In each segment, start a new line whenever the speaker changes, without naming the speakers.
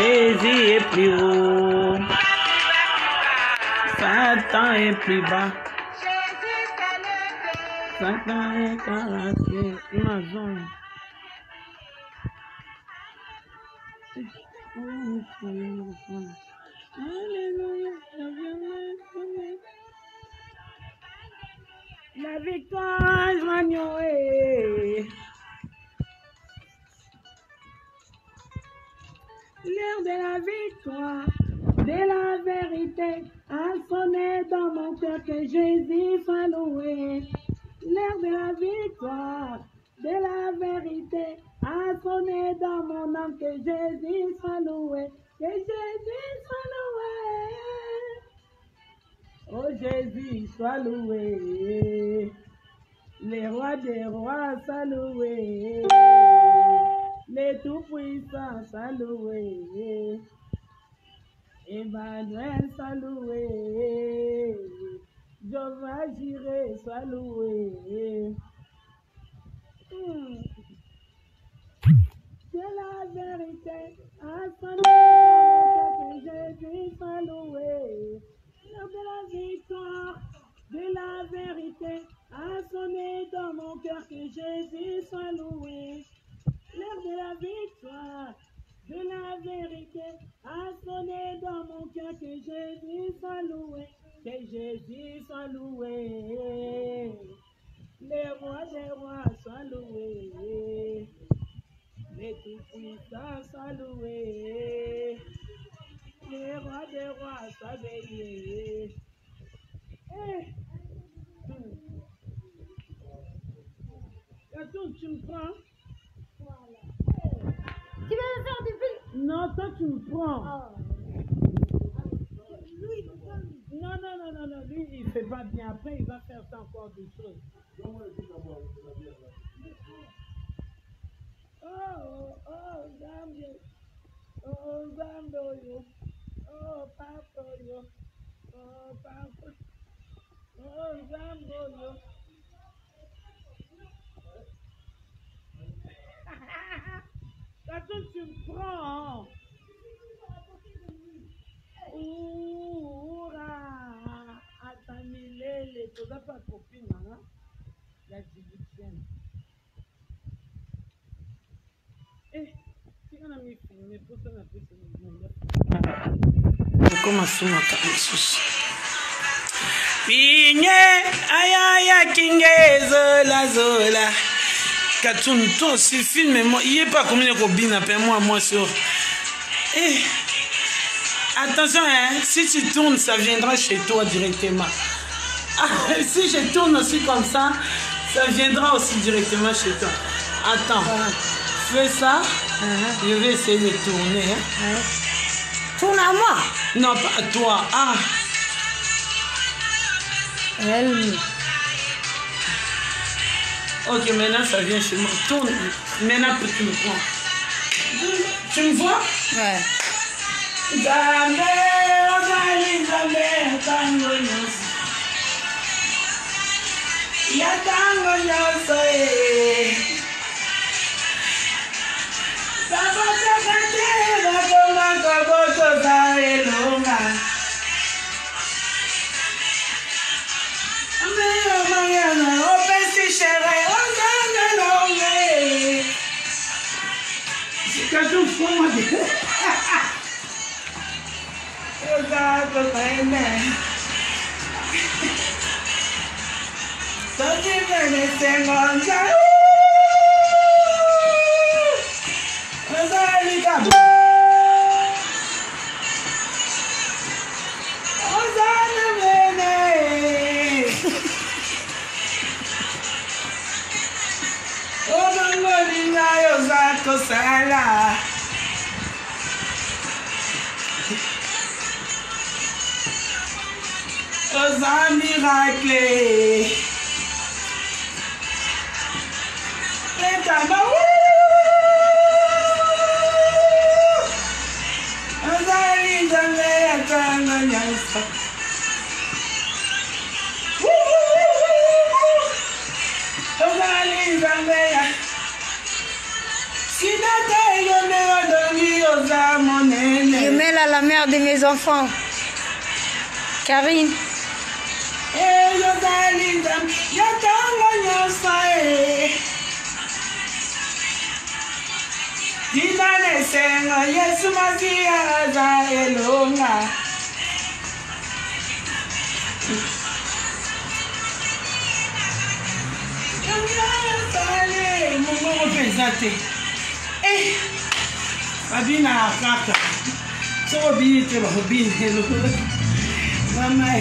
Jésus est plus haut. Satan est plus bas. Satan est caressé. Ma zone. La victoire, Joignoé. L'heure de la victoire, de la vérité, a sonné dans mon cœur, que Jésus soit loué. L'heure de la victoire, de la vérité, a sonné dans mon âme, que Jésus soit loué, que Jésus soit loué. Oh Jésus, sois loué. Les rois des rois, soient loués. Les tout-puissants, soient loués. Emmanuel, sois loué. Jehovah Jireh, sois loué. C'est la vérité, à son nom, que Jésus soit loué. L'heure de la victoire, de la vérité, a sonné dans mon cœur, que Jésus soit loué. L'heure de la victoire, de la vérité, a sonné dans mon cœur, que Jésus soit loué, que Jésus soit loué. Les rois des rois soient loués, les tout-puissants soient loués, les rois des rois soient bénis. Attends, tu me prends?
Tu veux me faire du film?
Non, toi tu me prends.
Oh.
Non, lui il fait pas bien. Après il va faire ça encore des choses. Zambia. Oh, Zambia. Oh, Papa. Oh, Papa. Oh, Zambia. Attends, tu me prends. Oura. Attends, Milele. Tu n'as pas copine, hein? La djiboutienne. Tu en as mis filmé pour ça, on a fait ce mouvement. Comment ça, ma caméra? Pinye, ayaya, kinge, zola. Katoun, toi aussi, filme-moi. Il n'y a pas combien de copines, appelle-moi sur. Attention, hein, si tu tournes, ça viendra chez toi directement. Si je tourne aussi comme ça viendra aussi directement chez toi. Attends, fais ça. Je vais essayer de tourner.
Tourne à moi.
Non, pas à toi.
Elle.
Ok, maintenant ça vient chez moi. Tourne. Maintenant tu me prends. Tu me vois?
Ouais.
Aux un miracle. Si
la mère de mes enfants. Karine.
Babina kaka. So bi te ba bi hello. Mama.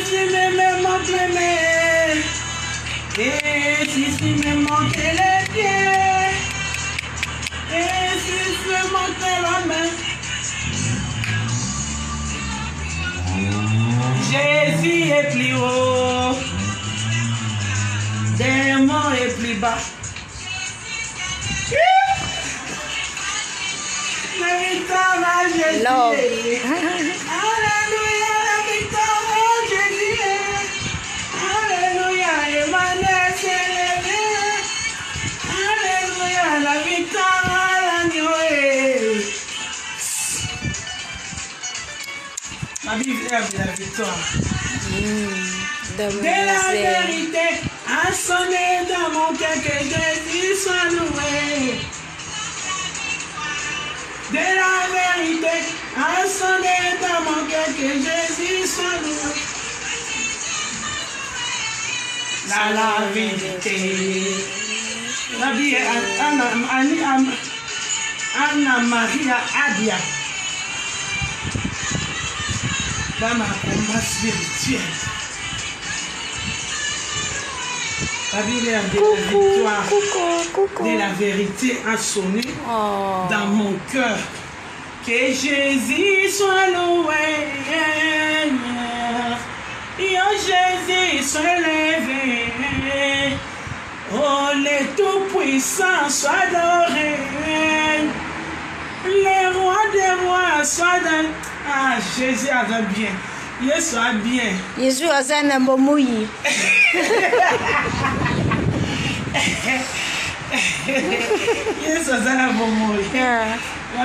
Si me manque les si me manque les pieds. Si me manque la main. Jésus est plus haut. Démon est plus bas. La victoire à Jésus. Alléluia, la victoire à Jésus. Alléluia, Emmanuel s'est levé. Alléluia, la victoire à l'agneau. Ma Bible est la victoire. De la vérité a sonné dans mon cœur que Jésus soit loué. De la vérité a sonné dans mon cœur que Jésus soit loué. La vérité. La vie est Anna Maria Adia. Dans ma combat spirituel. La Bible est de la victoire, de la vérité a sonné dans mon cœur. Que Jésus soit loué. Oh, Jésus soit levé. Oh, les tout-puissants soient adorés. Les rois des rois soient dans... Ah, Jésus a bien. Il soit bien.
Jésus a un bon mouillé.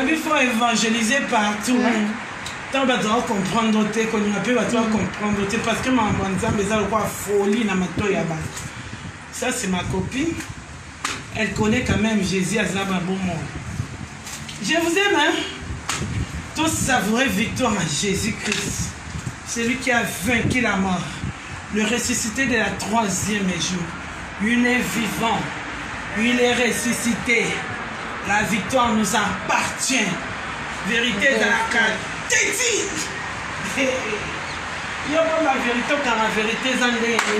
Il faut évangéliser partout. Tant que tu vas comprendre, parce que ma folie dans ma toya. Ça, c'est ma copine. Elle connaît quand même Jésus à Zababomo. Je vous aime, hein? Tous savourer victoire à Jésus-Christ. Celui qui a vaincu la mort. Le ressuscité de la troisième jour. Il est vivant. Il est ressuscité. La victoire nous appartient. Vérité dans la carte. Téti! Il y a pas la vérité car la vérité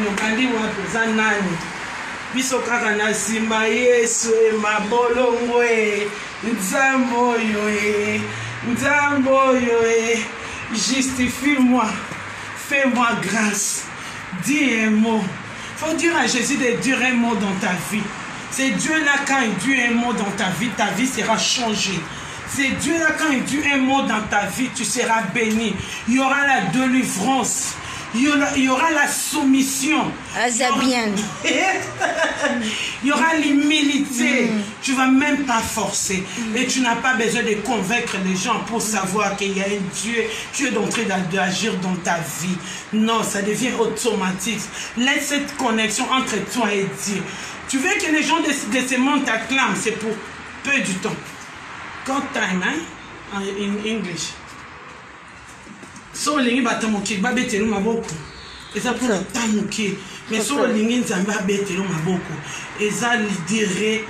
nous gandi ou nani. Biso kaka na simba Yesu e mabolongo e nzambo yo e justifie-moi, fais-moi grâce, dis un mot. Faut dire à Jésus de dire un mot dans ta vie. C'est Dieu là quand il dit un mot dans ta vie sera changée. C'est Dieu là quand il dit un mot dans ta vie, tu seras béni. Il y aura la délivrance. Il y aura la soumission. Il y aura l'humilité. Tu ne vas même pas forcer. Et tu n'as pas besoin de convaincre les gens pour savoir qu'il y a un Dieu. Tu es en train d'agir dans ta vie. Non, ça devient automatique. Laisse cette connexion entre toi et Dieu. Tu veux que les gens de ce monde t'acclament, c'est pour peu du temps. God time, hein? In English. So lingi batamuki babetelo maboko. Eza pour tamuki. Mais so lingi nzamba betelo maboko. Eza lidéré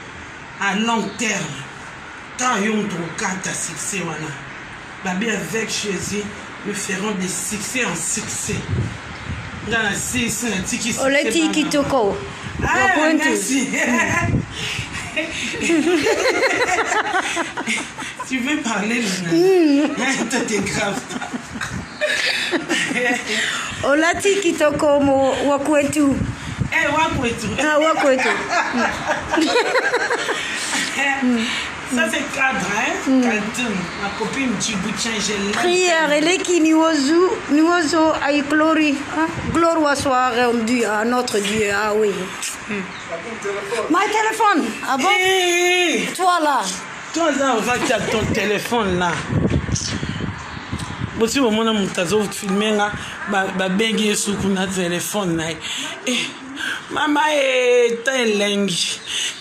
à long terme. Quand yon trocata succès wana. Babi avec Jésus, nous ferons des succès en succès. Dans la 6 tiki.
Ole tiki toko.
Ah, merci. Tu veux parler, toi t'es grave.
Olati kitoko mo wakwetu.
Wakwetu.
Ah, wakwetu.
Ça c'est cadre, hein? Calton, ma copine Djiboutien, je l'aime.
Prière, elle est qui nous aïe glory. Gloire soit rendue à notre Dieu. Ah oui. My téléphone. Ah bon?
Hey.
Toi. voilà.
Toi, là, on va faire ton téléphone là. Si au moment où tu as filmé, tu as sur ton téléphone. Maman est lingue.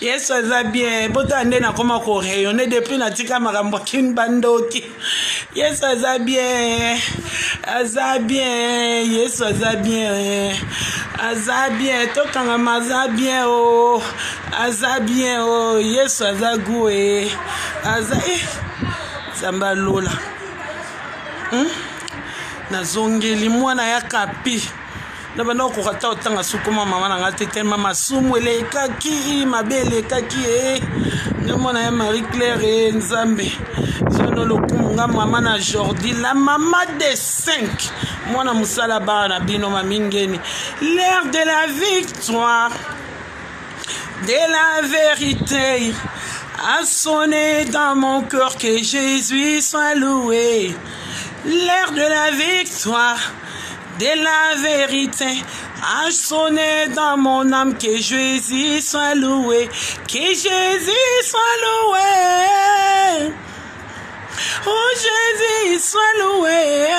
Yes, ça va bien. Boto ande na koma ko rayonner depuis na tika makambo kin bandoti. Yes, ça va bien. Aza bien. Yes, ça va bien. Aza bien. To kanga maza bien oh. Aza bien oh. Yes, ça va goué. Aza Zamba lola. Na zongeli mwana ya kapi. Na bana ko kata otanga sukuma mama na ngate te mama sumu ele kaki mabele kaki ne mona ya Marie Claire Nzambe zono lokunga mama na Jordi la maman des 5 mwana musala bana bino mamingeni l'heure de la victoire de la vérité a sonné dans mon cœur, que Jésus soit loué. L'heure de la victoire, de la vérité, a sonné dans mon âme, que Jésus soit loué, que Jésus soit loué. Oh Jésus soit loué,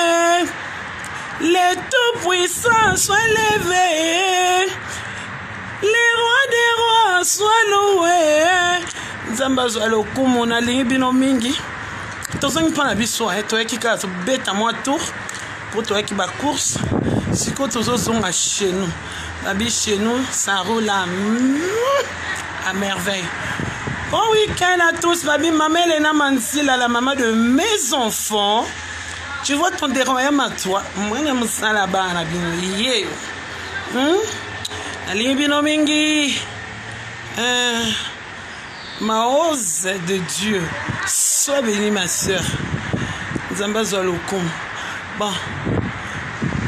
le Tout-Puissant soit levé, les rois des rois soient loués. Nzamba zo alokumu na lingi bino mingi. Tozangi pa na biso toyaki ka to beta moi tour pour toyaki ba course. Siko tozozonga chez nous. Babi chez nous ça roule à merveille. Bon week-end à tous, babi maman Elena Mansila, la maman de mes enfants. Tu vois ton déroyaume à toi. Moi na musala bana bino yé. Na lingi bino mingi. Ma hausse de Dieu, sois bénie ma soeur. Zamba Zolokum. Bon,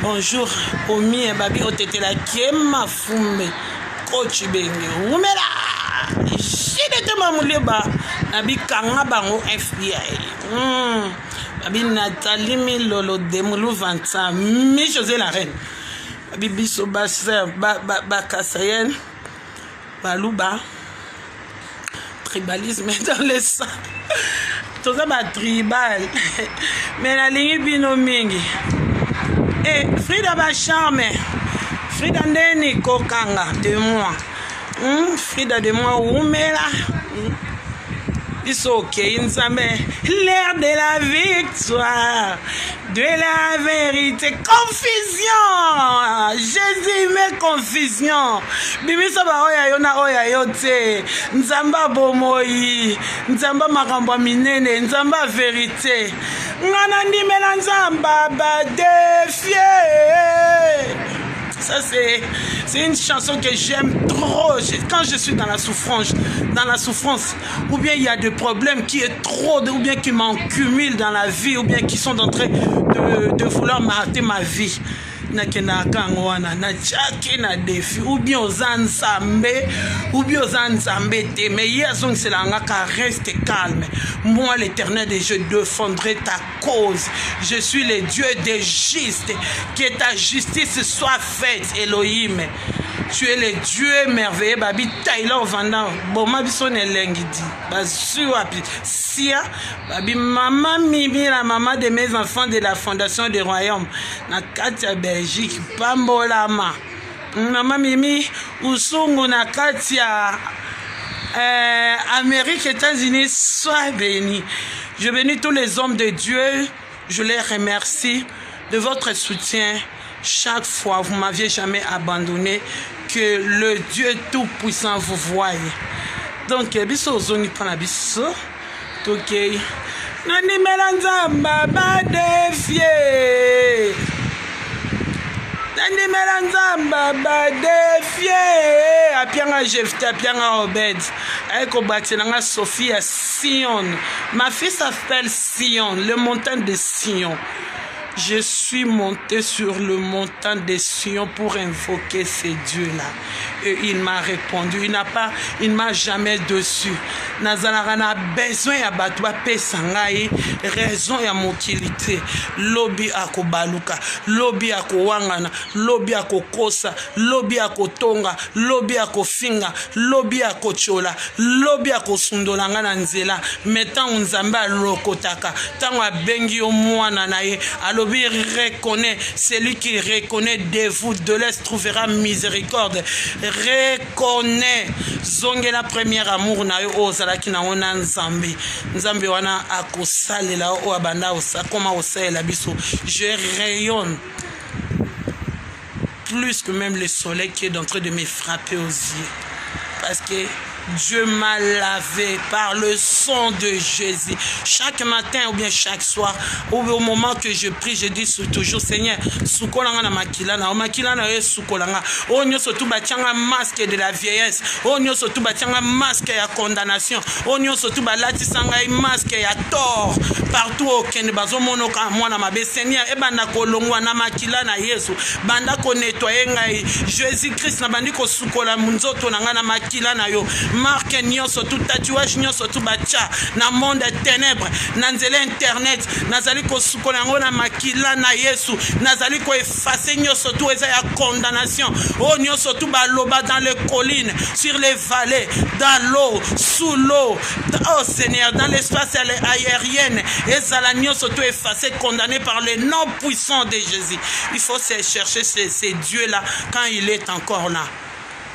bonjour, Omi et Babi Otetela Kiema Fume, Coach Bengue, Oumela, Chine de Mamouleba, Nabi Kanga Bango FBI. Babi Nathalie Milolo Demoulou Vanta, Mi José la Reine, Babi Bisso Basser, Bakassayen, Balouba. Tribalisme dans le sang. Tout ça va tribal. Mais la ligne bino mingi. Et Frida va charme. Frida neni kokanga de moi. Frida de moi oumela. It's okay, l'ère de la victoire, de la vérité, confusion. Jésus met confusion. Bibi saba oya yona oya yote. Nzamba bomoi, nzamba makambo minene, nzamba vérité. Ngana ndimela nzamba ba défier. Ça c'est une chanson que j'aime trop. Quand je suis dans la souffrance, ou bien il y a des problèmes qui est trop, ou bien qui m'encumulent dans la vie, ou bien qui sont en train de vouloir m'arrêter ma vie. Ou bien aux ensemble, mais hier c'est la reste calme. Moi l'Éternel et je défendrai ta cause. Je suis le Dieu des justes, que ta justice soit faite, Elohim. Tu es le Dieu merveilleux, Babi Taylor Vandam, Boma Bisson et Lengidi, Basuapi, Sia, Babi Maman Mimi, la maman de mes enfants de la Fondation des Royaumes, Nakatia Belgique, Pambolama, Maman Mimi, Usungu, Nakatia, Amérique, États-Unis, sois béni. Je bénis tous les hommes de Dieu, je les remercie de votre soutien. Chaque fois, vous ne m'aviez jamais abandonné, que le Dieu Tout-Puissant vous voie. Donc, biso zoni pana biso. Ok. Nani melanzamba ba défier. Nani melanzamba ba défier. Apianga Jephthé, apianga Obed. Aiko batinanga Sophie à Sion. Ma fille s'appelle Sion, le montagne de Sion. Je suis monté sur le montant de Sion pour invoquer ces dieux-là.
il m'a répondu. Il m'a jamais dessus. Nazalaka na besoin ya bato bapesa ngai raison ya mokilité. Lobi akobaluka, lobi akowangana, lobi akokosa, lobi akotonga, lobi akofinga, lobi akochola, lobi akosundola nga na nzela. Metan nzambe alokotaka, tango abengi yo mwana na ye, alobi reconnaît, celui qui reconnaît de vous de l'Est trouvera miséricorde. Reconnaît. Zonge la première amour na yo ozalaki na ona nzambe. Nzambe wana akosalela o abanda osakoma osalela biso. Je rayonne plus que même le soleil qui est en train de me frapper aux yeux. Parce que Dieu m'a lavé par le sang de Jésus. Chaque matin ou bien chaque soir, au moment que je prie, je dis toujours, Seigneur, soukolanga na makilana, o makilana ye soukolanga. O nyo sotu batianga masque de la vieillesse. O nyo sotu batianga masque ya condamnation. O nyo sotu balatisanga masque ya tort. Partout au Kenya, bazo mono ka mwana mabe. Seigneur, e banda kolongwa na makilana Yesu. Banda ko nettoyer ngai. Jésus-Christ na bandi ko soukola munzoto na nga na makilana yo. Marque nyonso tout tatouage nyonso tout bacha na monde ténèbres na nzela internet nazali ko sukola ngo na makila na Yesu nazali ko effacer nyonso tout eza ya condamnation o nyonso tout baloba dans les collines sur les vallées dans l'eau sous l'eau oh Seigneur dans l'espace aérien ezala nyonso tout effacer condamné par le nom puissant de Jésus. Il faut chercher ces dieux là quand il est encore là.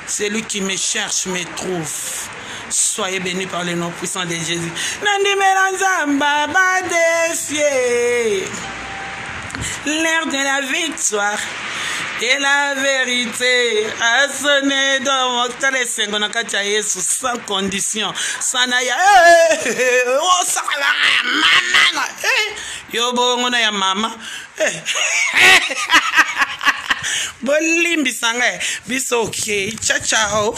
Celui qui me cherche me trouve. Soyez bénis par le nom puissant de Jésus. Nandi Melanzamba va défier l'air de la victoire et la vérité a sonné dans mon téléphone. On a katia Yesu sans condition. Sanaya oh sakala mama yo bongo ya mama bolimbi sanga biso okay ciao ciao.